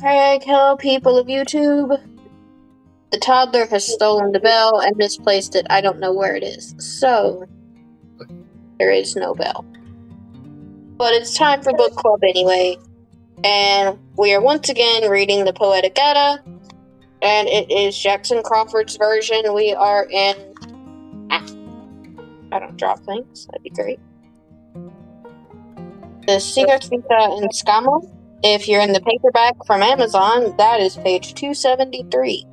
Craig, hello people of YouTube. The toddler has stolen the bell and misplaced it. I don't know where it is. So, there is no bell. But it's time for book club anyway. And we are once again reading the Poetic Edda. And it is Jackson Crawford's version. We are in... I don't drop things. That'd be great. The Sigurðarkviða and Skamma. If you're in the paperback from Amazon, that is page 273.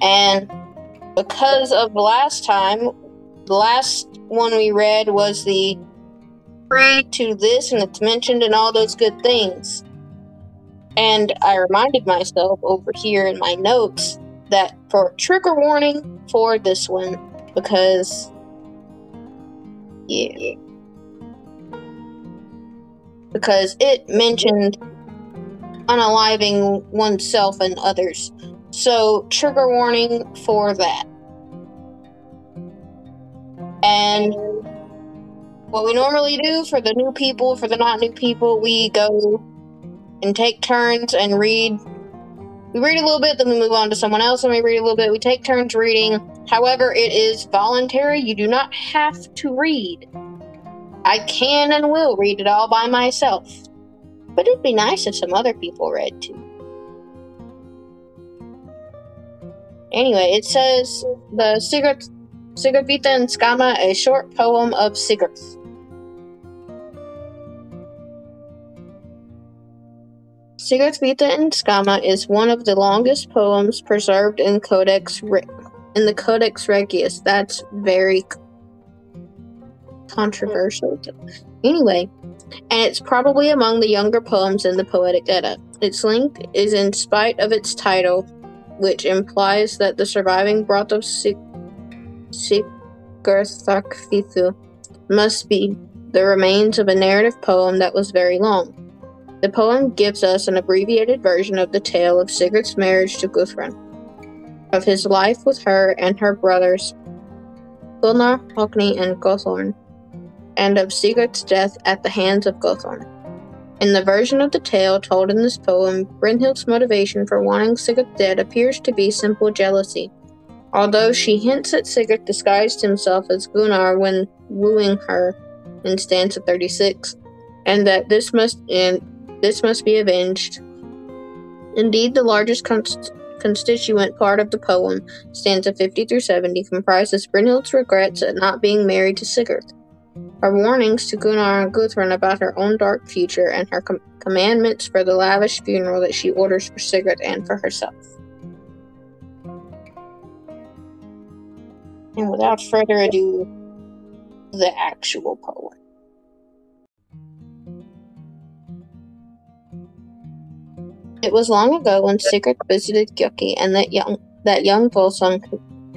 And because of the last one we read was the pray to this, and it's mentioned in all those good things. And I reminded myself over here in my notes that for trigger warning for this one, because because it mentioned unaliving oneself and others. So, trigger warning for that. And what we normally do for the new people, for the not new people, we go and take turns and read. We read a little bit, then we move on to someone else, and we read a little bit. We take turns reading. However, it is voluntary. You do not have to read. I can and will read it all by myself. But it'd be nice if some other people read too. Anyway, it says the Sigurðarkviða and Skamma, a short poem of Sigurd. Sigurðarkviða and Skamma is one of the longest poems preserved in the Codex Regius. That's very controversial. Anyway, and it's probably among the younger poems in the Poetic Edda. Its length is in spite of its title, which implies that the surviving broth of Sigurðarkviða must be the remains of a narrative poem that was very long. The poem gives us an abbreviated version of the tale of Sigurd's marriage to Guthrun, of his life with her and her brothers Gunnar, Hogni, and Gothorn, and of Sigurd's death at the hands of Gothorn. In the version of the tale told in this poem, Brynhild's motivation for wanting Sigurd dead appears to be simple jealousy, although she hints that Sigurd disguised himself as Gunnar when wooing her in stanza 36, and that this must be avenged. Indeed, the largest constituent part of the poem, stanza 50 through 70, comprises Brynhild's regrets at not being married to Sigurd, her warnings to Gunnar and Guthrun about her own dark future, and her commandments for the lavish funeral that she orders for Sigurd and for herself. And without further ado, the actual poem. It was long ago when Sigurd visited Gjöki, and that young Volsung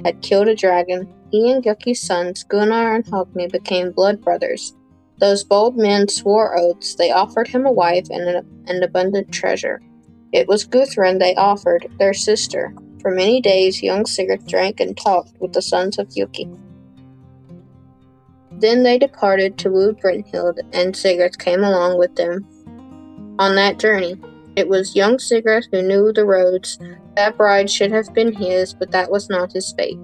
had killed a dragon. He and Gjöki's sons, Gunnar and Hogni, became blood brothers. Those bold men swore oaths. They offered him a wife and an abundant treasure. It was Guthrun they offered, their sister. For many days young Sigurd drank and talked with the sons of Gjöki. Then they departed to woo Brynhild, and Sigurd came along with them on that journey. It was young Sigurd who knew the roads. That bride should have been his, but that was not his fate.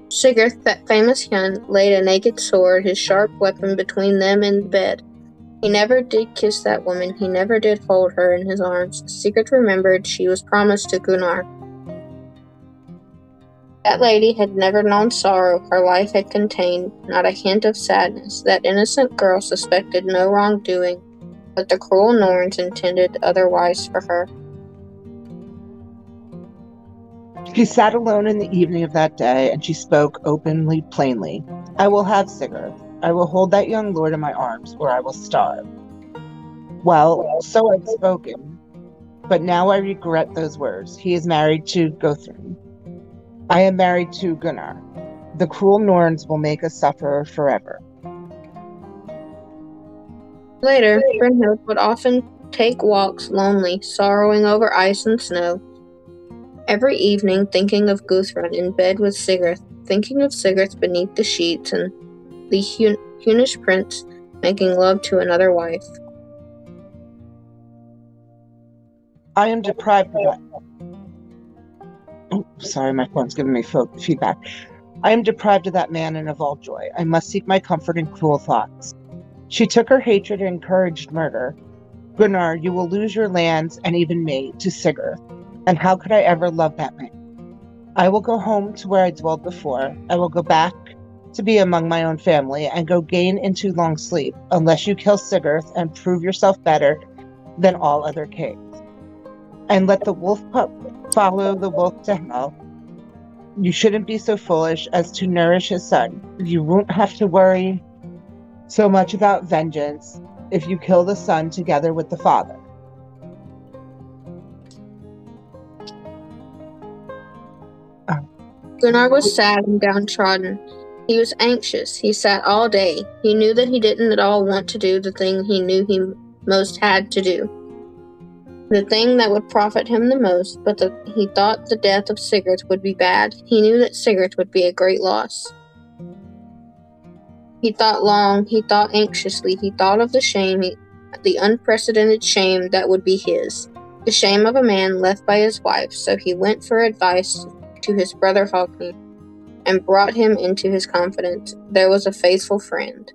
Sigurd, that famous Hun, laid a naked sword, his sharp weapon, between them and the bed. He never did kiss that woman, he never did hold her in his arms. Sigurd remembered she was promised to Gunnar. That lady had never known sorrow, her life had contained not a hint of sadness. That innocent girl suspected no wrongdoing, but the cruel Norns intended otherwise for her. She sat alone in the evening of that day, and she spoke openly, plainly. I will have Sigurd. I will hold that young lord in my arms, or I will starve. Well, so I've spoken, but now I regret those words. He is married to Guthrun. I am married to Gunnar. The cruel Norns will make us suffer forever. Later, Brynhild would often take walks lonely, sorrowing over ice and snow. Every evening, thinking of Guthrun in bed with Sigurd, thinking of Sigurd beneath the sheets, and the Hunnish prince making love to another wife. I am deprived of that. Oh, sorry, my phone's giving me feedback. I am deprived of that man and of all joy. I must seek my comfort in cruel thoughts. She took her hatred and encouraged murder. Gunnar, you will lose your lands and even me to Sigurd. And how could I ever love that man? I will go home to where I dwelled before. I will go back to be among my own family and go gain into long sleep, unless you kill Sigurd and prove yourself better than all other kings. And let the wolf pup follow the wolf to hell. You shouldn't be so foolish as to nourish his son. You won't have to worry so much about vengeance if you kill the son together with the father. Gunnar was sad and downtrodden. He was anxious. He sat all day. He knew that he didn't at all want to do the thing he knew he most had to do. The thing that would profit him the most, but he thought the death of Sigurd would be bad. He knew that Sigurd would be a great loss. He thought long, he thought anxiously, he thought of the shame, the unprecedented shame that would be his, the shame of a man left by his wife, so he went for advice to his brother Hogni, and brought him into his confidence. There was a faithful friend.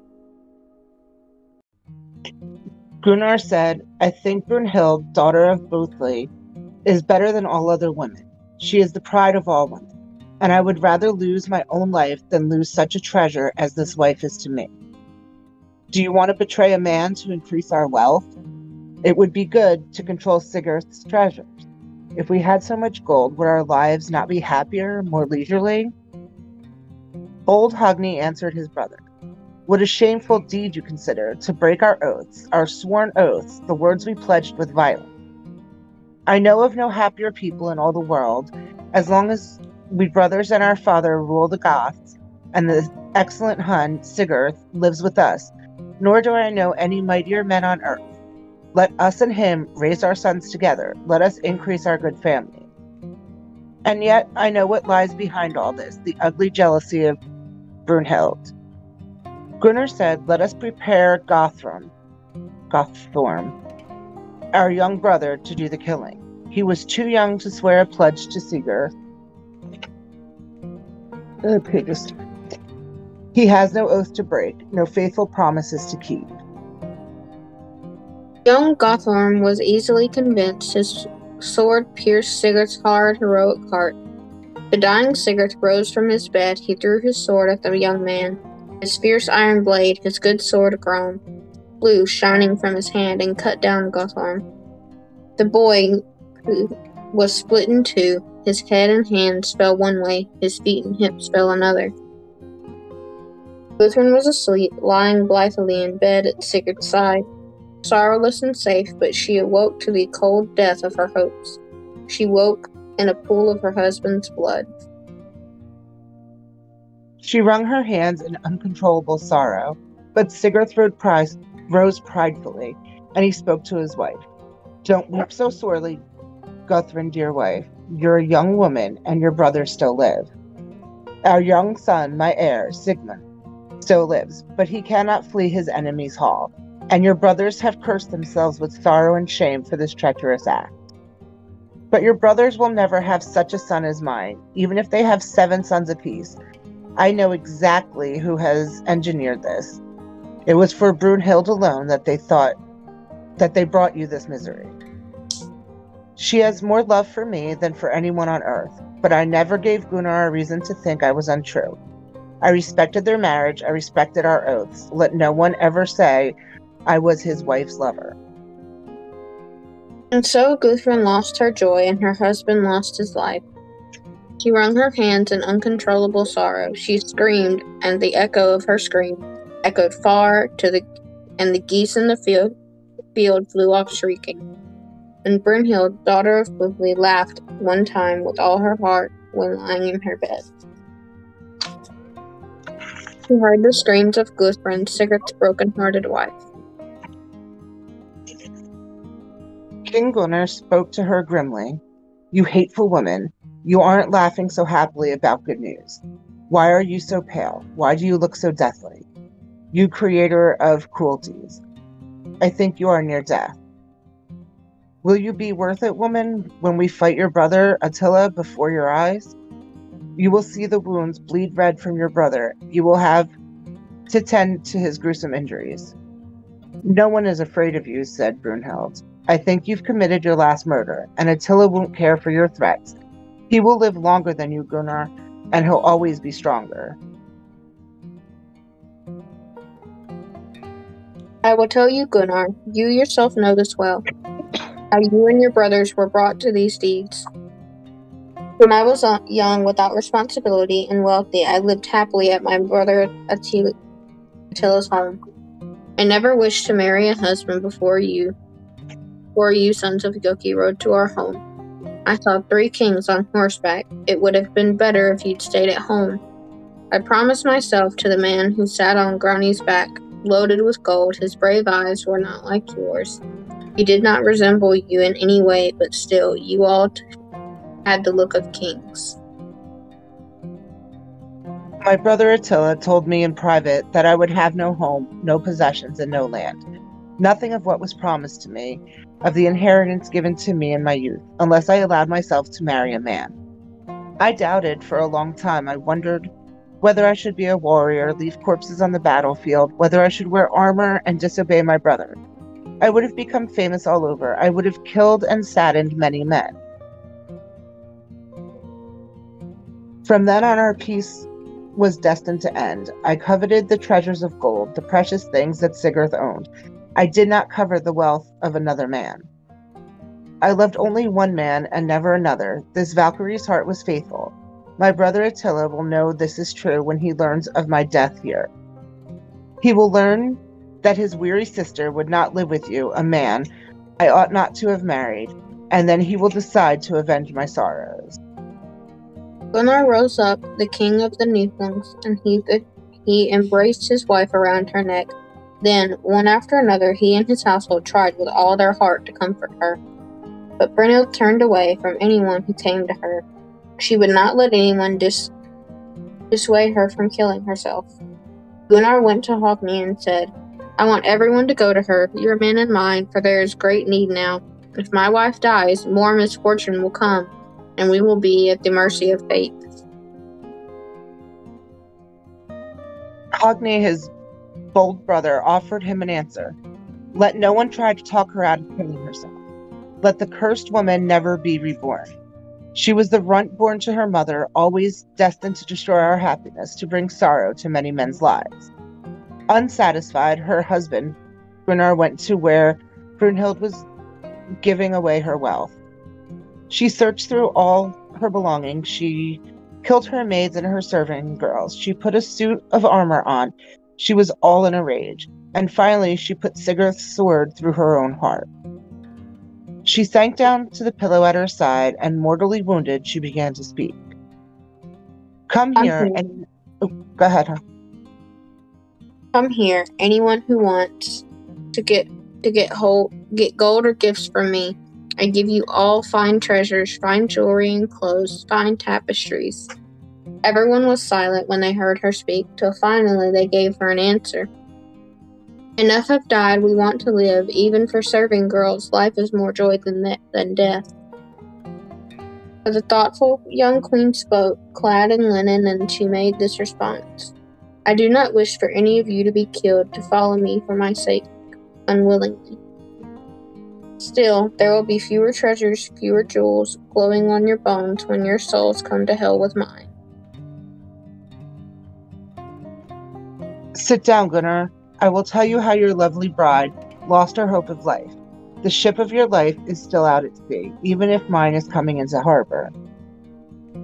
Gunnar said, I think Brunhild, daughter of Bothli, is better than all other women. She is the pride of all women, and I would rather lose my own life than lose such a treasure as this wife is to me. Do you want to betray a man to increase our wealth? It would be good to control Sigurd's treasures. If we had so much gold, would our lives not be happier, more leisurely? Old Hogni answered his brother. What a shameful deed you consider, to break our oaths, our sworn oaths, the words we pledged with violence. I know of no happier people in all the world, as long as we brothers and our father rule the Goths, and the excellent Hun, Sigurd, lives with us, nor do I know any mightier men on earth. Let us and him raise our sons together. Let us increase our good family. And yet I know what lies behind all this, the ugly jealousy of Brunhild. Gunnar said, let us prepare Gothorm, our young brother, to do the killing. He was too young to swear a pledge to Sigurd. He has no oath to break, no faithful promises to keep. Young Gothorm was easily convinced. His sword pierced Sigurd's hard, heroic heart. The dying Sigurd rose from his bed. He threw his sword at the young man. His fierce iron blade, his good sword Grom, flew shining from his hand and cut down Gothorm. The boy was split in two. His head and hands fell one way, his feet and hips fell another. Gudrun was asleep, lying blithely in bed at Sigurd's side, sorrowless and safe, but she awoke to the cold death of her hopes. She woke in a pool of her husband's blood. She wrung her hands in uncontrollable sorrow, but Sigurd rose pridefully, and he spoke to his wife. Don't weep so sorely, Gudrun, dear wife. You're a young woman, and your brothers still live. Our young son, my heir, Sigmund, still lives, but he cannot flee his enemy's hall, and your brothers have cursed themselves with sorrow and shame for this treacherous act. But your brothers will never have such a son as mine, even if they have 7 sons apiece. I know exactly who has engineered this. It was for Brunhild alone that they brought you this misery. She has more love for me than for anyone on earth, but I never gave Gunnar a reason to think I was untrue. I respected their marriage, I respected our oaths. Let no one ever say I was his wife's lover. And so Gudrun lost her joy, and her husband lost his life. She wrung her hands in uncontrollable sorrow. She screamed, and the echo of her scream echoed far and the geese in the field flew off shrieking. And Brunhild, daughter of Bothli, laughed one time with all her heart when lying in her bed. She heard the screams of Gudrun, Sigurd's broken-hearted wife. King Gunnar spoke to her grimly. You hateful woman, you aren't laughing so happily about good news. Why are you so pale? Why do you look so deathly? you creator of cruelties. I think you are near death. Will you be worth it, woman, when we fight your brother Attila before your eyes? You will see the wounds bleed red from your brother. You will have to tend to his gruesome injuries. No one is afraid of you, said Brunhild. I think you've committed your last murder, and Attila won't care for your threats. He will live longer than you, Gunnar, and he'll always be stronger. I will tell you, Gunnar, you yourself know this well, how you and your brothers were brought to these deeds. When I was young, without responsibility, and wealthy, I lived happily at my brother Attila's home. I never wished to marry a husband before you sons of Yoki rode to our home. I saw 3 kings on horseback. It would have been better if you'd stayed at home. I promised myself to the man who sat on Grani's back, loaded with gold. His brave eyes were not like yours. He did not resemble you in any way, but still, you all had the look of kings. My brother Attila told me in private that I would have no home, no possessions, and no land. Nothing of what was promised to me, of the inheritance given to me in my youth, unless I allowed myself to marry a man. I doubted for a long time. I wondered whether I should be a warrior, leave corpses on the battlefield, whether I should wear armor and disobey my brother. I would have become famous all over. I would have killed and saddened many men. From then on, our peace was destined to end. I coveted the treasures of gold, the precious things that Sigurd owned. I did not covet the wealth of another man. I loved only one man and never another. This Valkyrie's heart was faithful. My brother Attila will know this is true when he learns of my death here. He will learn that his weary sister would not live with you, a man I ought not to have married, and then he will decide to avenge my sorrows. Gunnar rose up, the king of the Niflungs, and he embraced his wife around her neck. Then, one after another, he and his household tried with all their heart to comfort her. But Brynhild turned away from anyone who came to her. She would not let anyone dissuade her from killing herself. Gunnar went to Hogni and said, I want everyone to go to her, your men and mine, for there is great need now. If my wife dies, more misfortune will come, and we will be at the mercy of fate. Hogni, his bold brother, offered him an answer. Let no one try to talk her out of killing herself. Let the cursed woman never be reborn. She was the runt born to her mother, always destined to destroy our happiness, to bring sorrow to many men's lives. Unsatisfied, her husband, Gunnar, went to where Brunhild was giving away her wealth. She searched through all her belongings. She killed her maids and her servant girls. She put a suit of armor on. She was all in a rage. And finally, she put Sigurd's sword through her own heart. She sank down to the pillow at her side, and mortally wounded, she began to speak. Come here and... Oh, go ahead, huh? Come here, anyone who wants to get gold or gifts from me. I give you all fine treasures, fine jewelry and clothes, fine tapestries. Everyone was silent when they heard her speak, till finally they gave her an answer. Enough have died, we want to live. Even for serving girls, life is more joy than death. But the thoughtful young queen spoke, clad in linen, and she made this response. I do not wish for any of you to be killed to follow me for my sake, unwillingly. Still, there will be fewer treasures, fewer jewels, glowing on your bones when your souls come to hell with mine. Sit down, Gunnar. I will tell you how your lovely bride lost her hope of life. The ship of your life is still out at sea, even if mine is coming into harbor.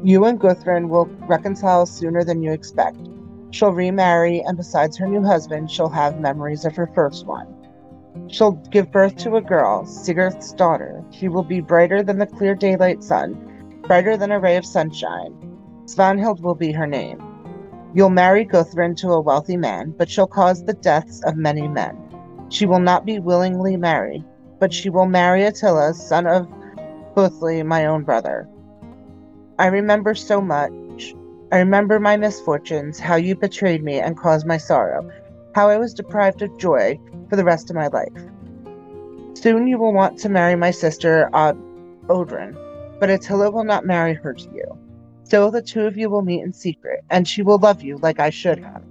You and Guthrun will reconcile sooner than you expect. She'll remarry, and besides her new husband, she'll have memories of her first one. She'll give birth to a girl, Sigurd's daughter. She will be brighter than the clear daylight sun, brighter than a ray of sunshine. Svanhild will be her name. You'll marry Guthrun to a wealthy man, but she'll cause the deaths of many men. She will not be willingly married, but she will marry Attila, son of Buthli, my own brother. I remember so much. I remember my misfortunes, how you betrayed me and caused my sorrow. how I was deprived of joy for the rest of my life. Soon you will want to marry my sister, Odrin, but Attila will not marry her to you. Still, the two of you will meet in secret, and she will love you like I should have,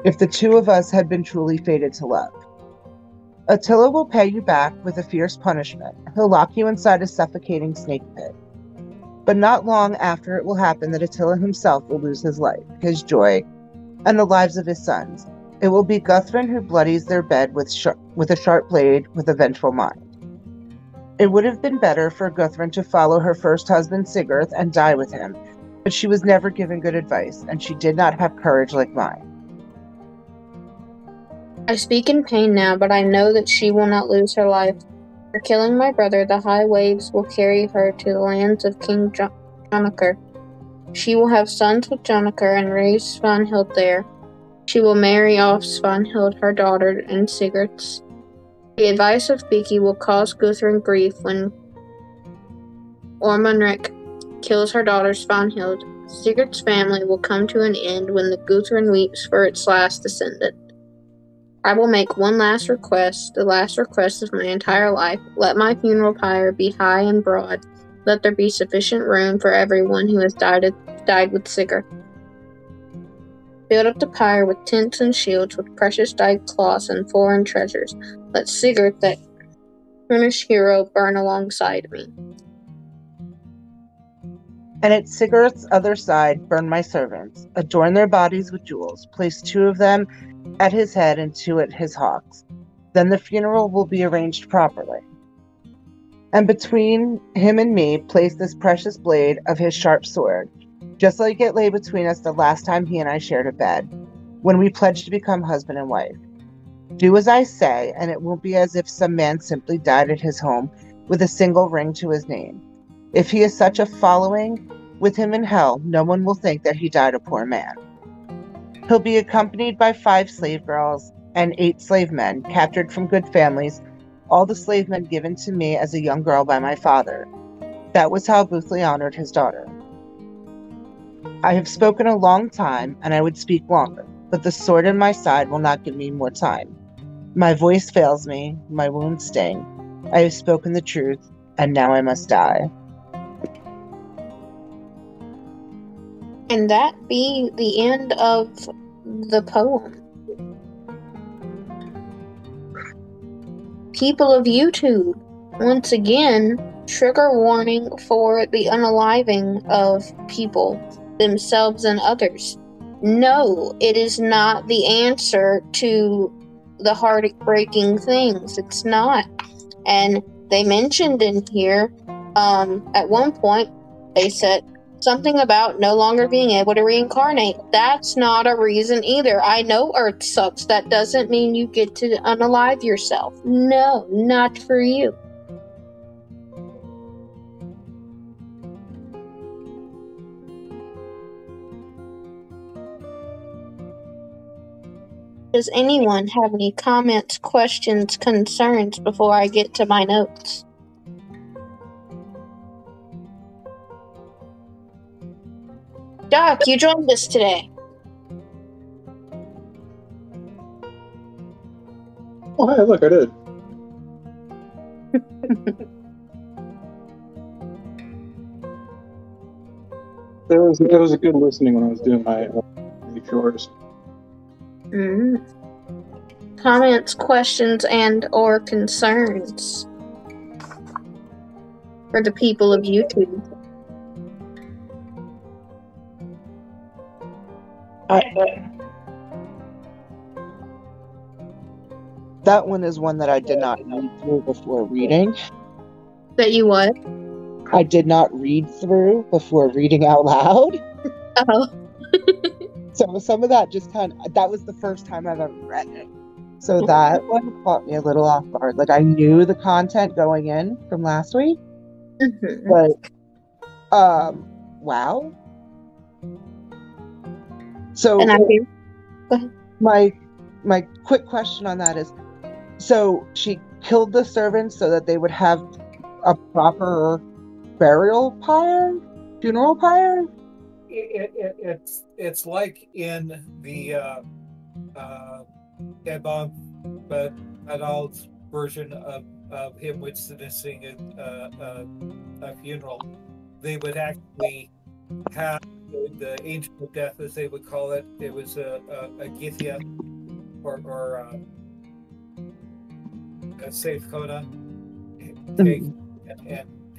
if the two of us had been truly fated to love. Attila will pay you back with a fierce punishment. He'll lock you inside a suffocating snake pit. But not long after it will happen that Attila himself will lose his life, his joy, and the lives of his sons. It will be Guthrum who bloodies their bed with a sharp blade with a vengeful mind. It would have been better for Guthrum to follow her first husband Sigurd and die with him, but she was never given good advice, and she did not have courage like mine. I speak in pain now, but I know that she will not lose her life. For killing my brother, the high waves will carry her to the lands of King Jonakr. She will have sons with Jonakr and raise Svanhild there. She will marry off Svanhild, her daughter, and Sigurd's. The advice of Biki will cause Guthrum grief when Ormunrik kills her daughter Svanhild. Sigurd's family will come to an end when the Guthrum weeps for its last descendant. I will make one last request, the last request of my entire life. Let my funeral pyre be high and broad. Let there be sufficient room for everyone who has died with Sigurd. Build up the pyre with tents and shields, with precious dyed cloths and foreign treasures. Let Sigurd, that Finnish hero, burn alongside me. And at Sigurd's other side burn my servants. Adorn their bodies with jewels. Place 2 of them at his head and 2 at his hocks. Then the funeral will be arranged properly. And between him and me, place this precious blade of his sharp sword, just like it lay between us the last time he and I shared a bed, when we pledged to become husband and wife. Do as I say, and it won't be as if some man simply died at his home with a single ring to his name. If he is such a following with him in hell, no one will think that he died a poor man. He'll be accompanied by 5 slave girls and 8 slave men, captured from good families, all the slave men given to me as a young girl by my father. That was how Buthley honored his daughter. I have spoken a long time, and I would speak longer, but the sword in my side will not give me more time. My voice fails me, my wounds sting. I have spoken the truth, and now I must die. And that be the end of the poem. People of YouTube, once again, trigger warning for the unaliving of people, themselves and others. No, it is not the answer to the heartbreaking things. It's not. And they mentioned in here, at one point, they said something about no longer being able to reincarnate. That's not a reason either. I know Earth sucks. That doesn't mean you get to unalive yourself. No, not for you. Does anyone have any comments, questions, concerns before I get to my notes? Doc, you joined us today. Oh, hey, look, I did. It was a good listening when I was doing my chores. Comments, questions, and or concerns for the people of YouTube? That one is one that I did not read through before reading. That you what? I did not read through before reading out loud. Oh. So some of that just that was the first time I've ever read it. So that one caught me a little off guard. Like, I knew the content going in from last week. Mm-hmm. But, wow. So and Go ahead. My quick question on that is, so she killed the servants so that they would have a proper funeral pyre? It's like in the Ebon, but adult version of him witnessing a funeral. They would actually have the angel of death, as they would call it. It was a Githia or a safe Kona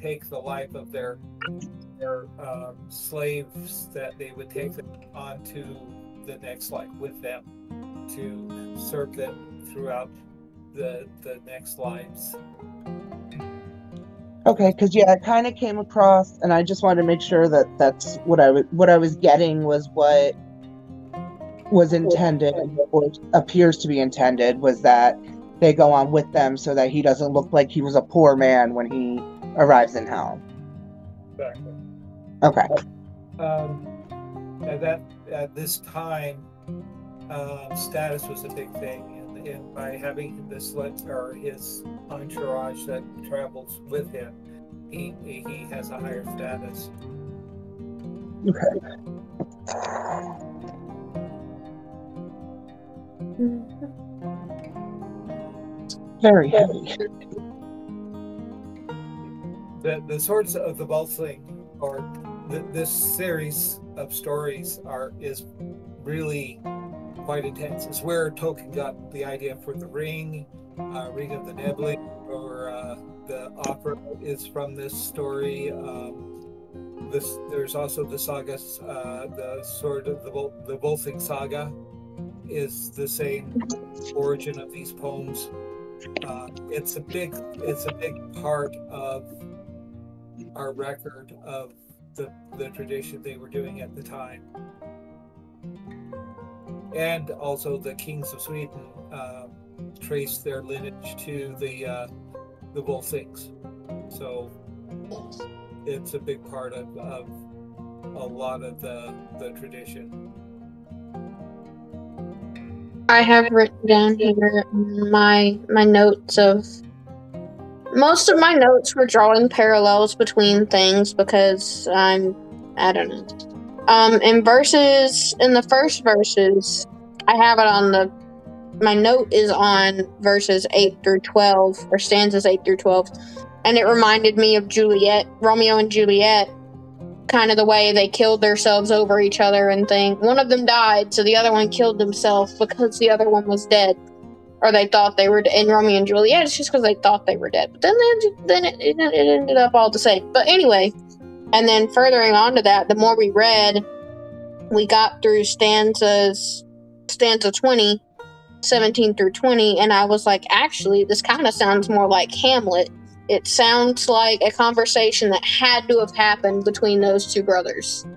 take the life of their slaves that they would take them on to the next life with them to serve them throughout the next lives. Okay, because it kind of came across, and I just wanted to make sure that that's what I was getting was what was intended or appears to be intended was that they go on with them so that he doesn't look like he was a poor man when he arrives in hell. Exactly. Okay. At this time, status was a big thing, and by having this or his entourage that travels with him, he has a higher status. Okay. Very heavy. The Swords of the Balsling, or this series of stories, is really quite intense. It's where Tolkien got the idea for the Ring of the Nebula, or the opera is from this story. There's also the sagas, the Sword of the Volsing saga is the same origin of these poems. It's a big part of our record of the tradition they were doing at the time. And also the kings of Sweden trace their lineage to the Volsungs. So it's a big part of a lot of the tradition. I have written down here my notes of most of my notes were drawing parallels between things because I don't know. In the first verses, I have it on my note is on verses 8 through 12, or stanzas 8 through 12, and it reminded me of Romeo and Juliet, kind of the way they killed themselves over each other and thing. One of them died, so the other one killed himself because the other one was dead. Or they thought they were in Romeo and Juliet. It's just because they thought they were dead. But then it ended up all the same. But anyway, and then furthering on to that, the more we read, we got through stanza 20, 17 through 20, and I was like, actually, this kind of sounds more like Hamlet. It sounds like a conversation that had to have happened between those two brothers.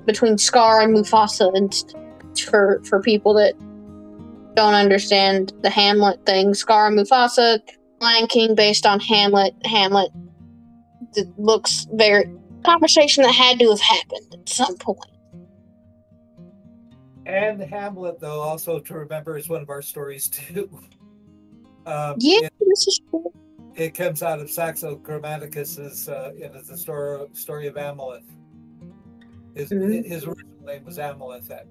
Between Scar and Mufasa, and for people that don't understand the Hamlet thing, Scar and Mufasa, Lion King based on Hamlet. Hamlet looks very conversation that had to have happened at some point. And Hamlet, though, also to remember, is one of our stories too. This is cool. It comes out of Saxo Grammaticus's the story of Amaleth. His original name was Amaleth, that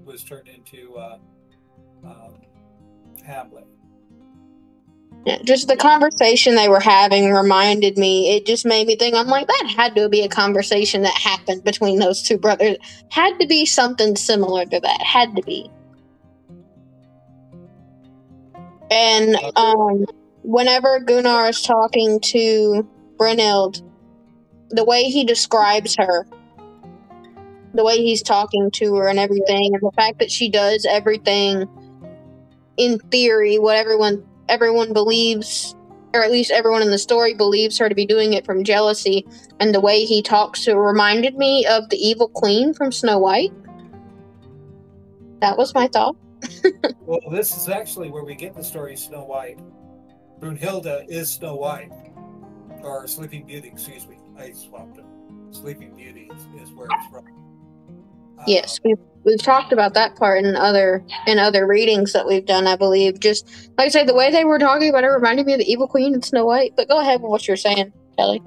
was turned into Hamlet. Yeah, just the conversation they were having reminded me. It just made me think. I'm like, that had to be a conversation that happened between those two brothers. Had to be something similar to that. Had to be. And whenever Gunnar is talking to Brynhild, the way he describes her, the way he's talking to her and everything, and the fact that she does everything in theory, what everyone believes, or at least everyone in the story believes her to be doing it from jealousy, and the way he talks to her reminded me of the evil queen from Snow White. That was my thought. Well, this is actually where we get the story Snow White. Brunhilde is Snow White, or Sleeping Beauty, excuse me. I swapped it. Sleeping Beauty is where it's from. Yes, we've talked about that part in other readings that we've done, I believe. Just like I said, the way they were talking about it reminded me of the evil queen and Snow White. But go ahead with what you're saying, Kelly.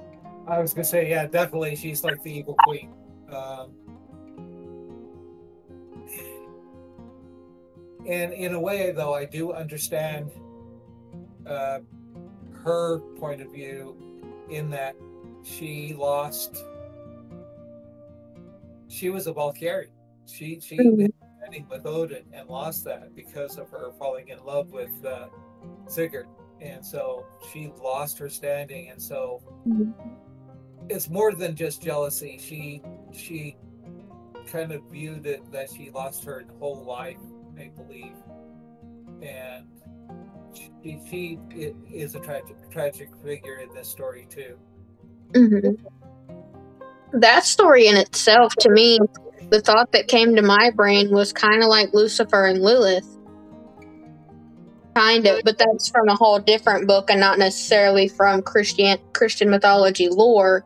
I was gonna say, yeah, definitely, she's like the evil queen. And in a way, though, I do understand her point of view in that she was a Valkyrie. She been fighting with Odin and lost that because of her falling in love with Sigurd, and so she lost her standing, and so it's more than just jealousy. She kind of viewed it that she lost her whole life, I believe, and she is a tragic figure in this story too. That story in itself, to me, the thought that came to my brain was kind of like Lucifer and Lilith. Kind of, but that's from a whole different book and not necessarily from Christian mythology lore.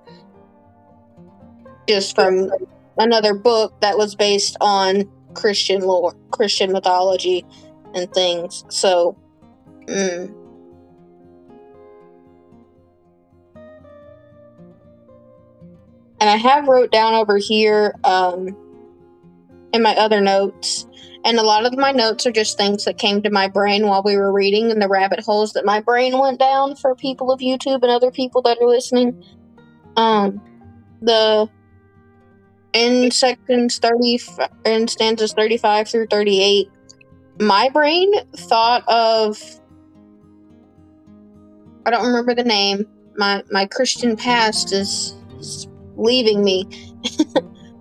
Just from another book that was based on Christian lore, Christian mythology and things. So, and I have wrote down over here in my other notes, and a lot of my notes are just things that came to my brain while we were reading, and the rabbit holes that my brain went down for people of YouTube and other people that are listening. In sections 30, in stanzas 35 through 38, my brain thought of, I don't remember the name. My Christian past is leaving me.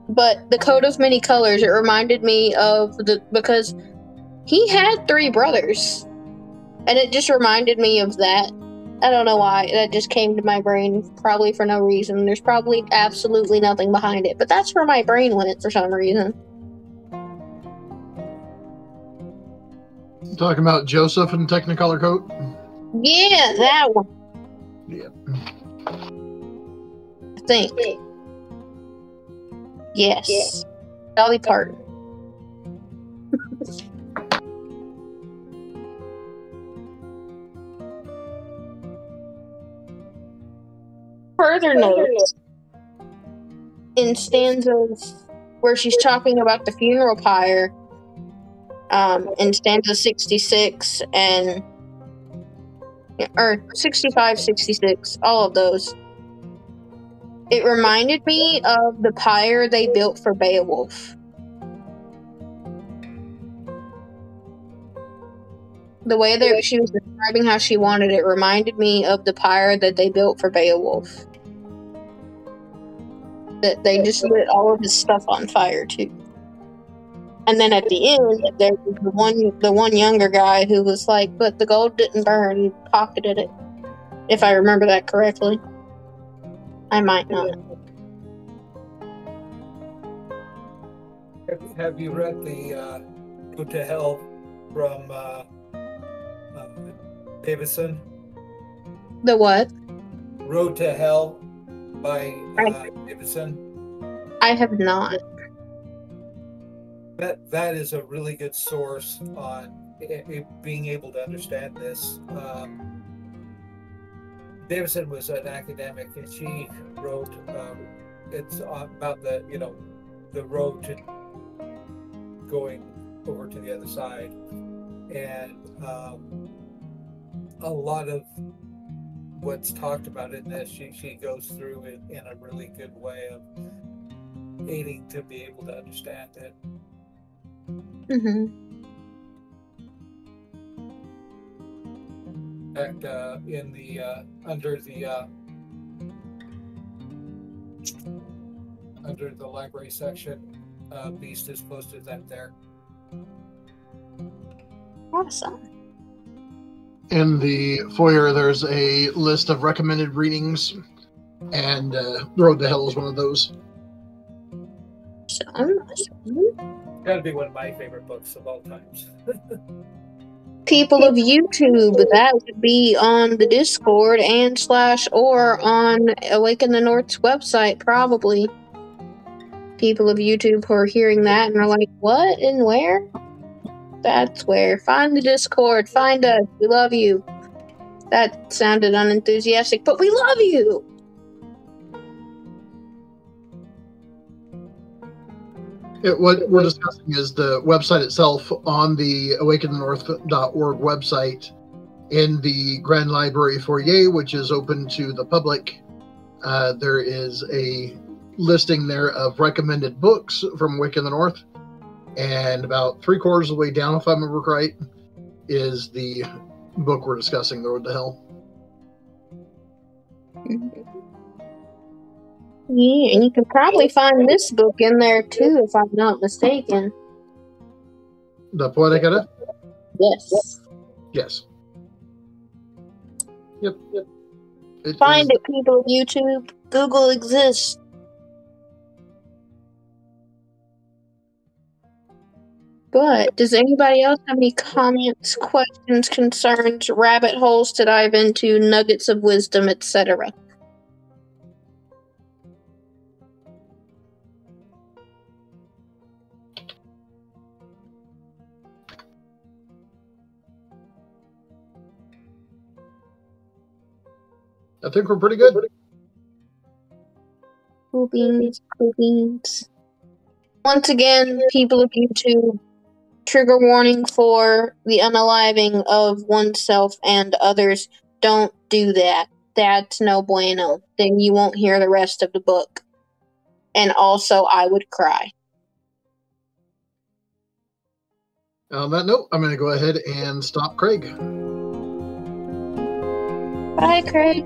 But the coat of many colors, it reminded me of because he had 3 brothers. And it just reminded me of that. I don't know why. That just came to my brain, probably for no reason. There's probably absolutely nothing behind it. But that's where my brain went for some reason. Talking about Joseph in Technicolor coat? Yeah, that one. Yeah. I think. Yes. Dolly Parton. Further notes, in stanzas where she's talking about the funeral pyre, in stanza 66 or 65, 66, all of those, it reminded me of the pyre they built for Beowulf. The way that she was describing how she wanted it reminded me of the pyre that they built for Beowulf. That they just lit all of his stuff on fire too. And then at the end, there was the one younger guy who was like, "But the gold didn't burn," he pocketed it. If I remember that correctly. I might not. Have you read the Road to Hell from Davidson? The what? Road to Hell by Davidson. I have not. That is a really good source on being able to understand this. Davidson was an academic, and she wrote it's about the road to going over to the other side, and a lot of what's talked about in this, she goes through it in a really good way of aiding to be able to understand it. In fact, in the under the library section, Beast is posted that there. Awesome. In the foyer, there's a list of recommended readings, and Road to Hell is one of those. Gotta be one of my favorite books of all times. People of YouTube, that would be on the Discord or on Awaken the North's website, probably. People of YouTube who are hearing that and are like, what and where? That's where. Find the Discord. Find us. We love you. That sounded unenthusiastic, but we love you! What we're discussing is the website itself on the awakenthenorth.org website in the Grand Library foyer, which is open to the public. There is a listing there of recommended books from Awaken the North, and about 3/4 of the way down, if I remember right, is the book we're discussing, The Road to Hell. Yeah, and you can probably find this book in there too, if I'm not mistaken. The Poetic Edda? Yes. Yes. Yep. Find it, people of YouTube. Google exists. But does anybody else have any comments, questions, concerns, rabbit holes to dive into, nuggets of wisdom, etc.? I think we're pretty good. Cool beans, cool beans. Once again, people of YouTube, trigger warning for the unaliving of oneself and others. Don't do that. That's no bueno. Then you won't hear the rest of the book. And also, I would cry. On that note, I'm going to go ahead and stop Craig. Bye, Craig.